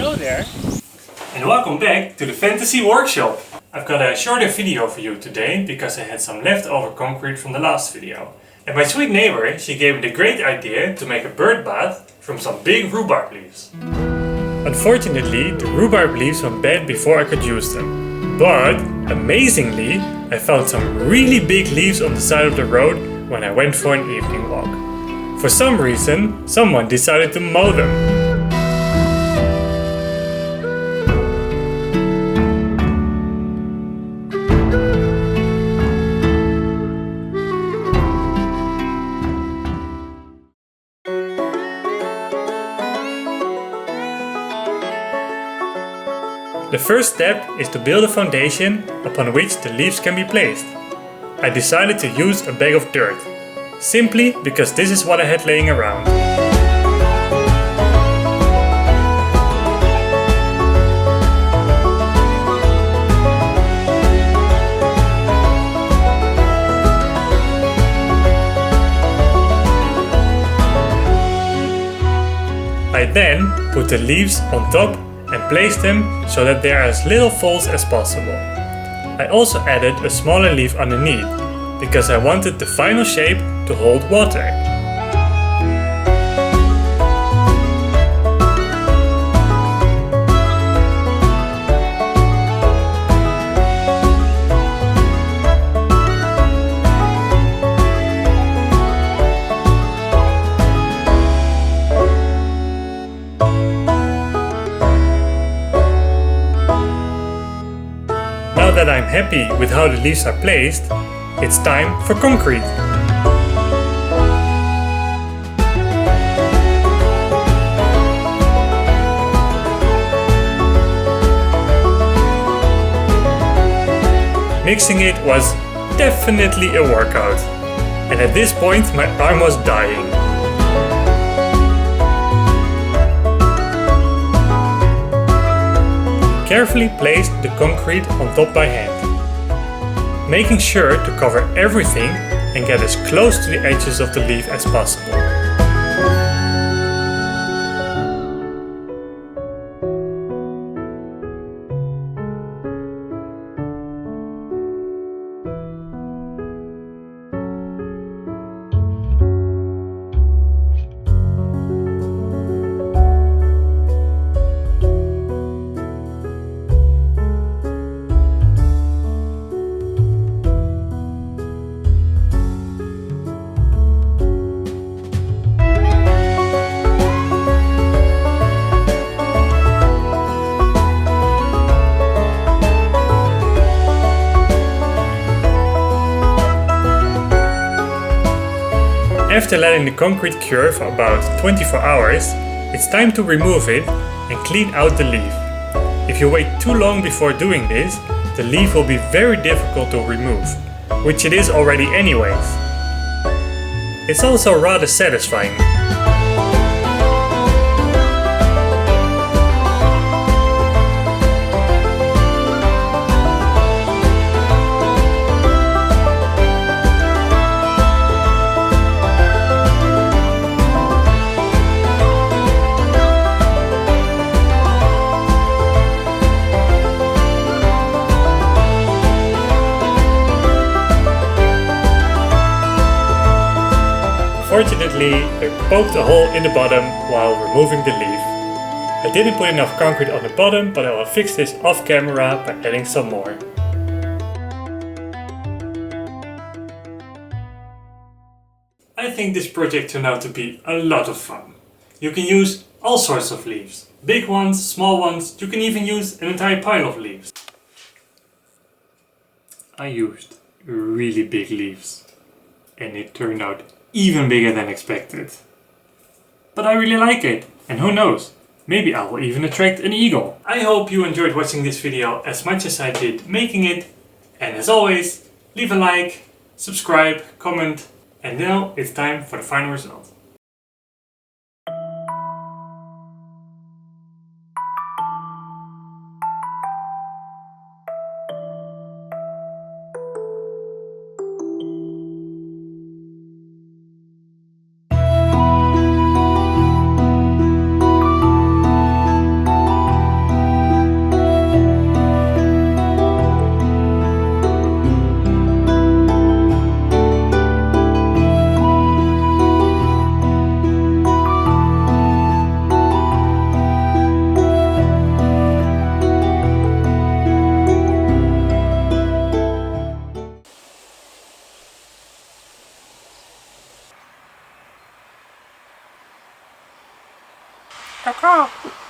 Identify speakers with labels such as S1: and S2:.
S1: Hello there.
S2: And welcome back to the Fantasy Workshop. I've got a shorter video for you today because I had some leftover concrete from the last video. And my sweet neighbor, she gave me the great idea to make a bird bath from some big rhubarb leaves. Unfortunately, the rhubarb leaves went bad before I could use them. But, amazingly, I found some really big leaves on the side of the road when I went for an evening walk. For some reason, someone decided to mow them. The first step is to build a foundation upon which the leaves can be placed. I decided to use a bag of dirt, simply because this is what I had laying around. I then put the leaves on top and placed them so that there are as little folds as possible. I also added a smaller leaf underneath, because I wanted the final shape to hold water. Now that I'm happy with how the leaves are placed, it's time for concrete. Mixing it was definitely a workout, and at this point my arm was dying. Carefully placed the concrete on top by hand, making sure to cover everything and get as close to the edges of the leaf as possible. After letting the concrete cure for about 24 hours, it's time to remove it and clean out the leaf. If you wait too long before doing this, the leaf will be very difficult to remove, which it is already anyways. It's also rather satisfying. Fortunately, I poked a hole in the bottom while removing the leaf. I didn't put enough concrete on the bottom, but I will fix this off camera by adding some more. I think this project turned out to be a lot of fun. You can use all sorts of leaves. Big ones, small ones, you can even use an entire pile of leaves. I used really big leaves, and it turned out even bigger than expected. But I really like it, and who knows, maybe I will even attract an eagle. I hope you enjoyed watching this video as much as I did making it, and as always, leave a like, subscribe, comment, and now it's time for the final result. Caw.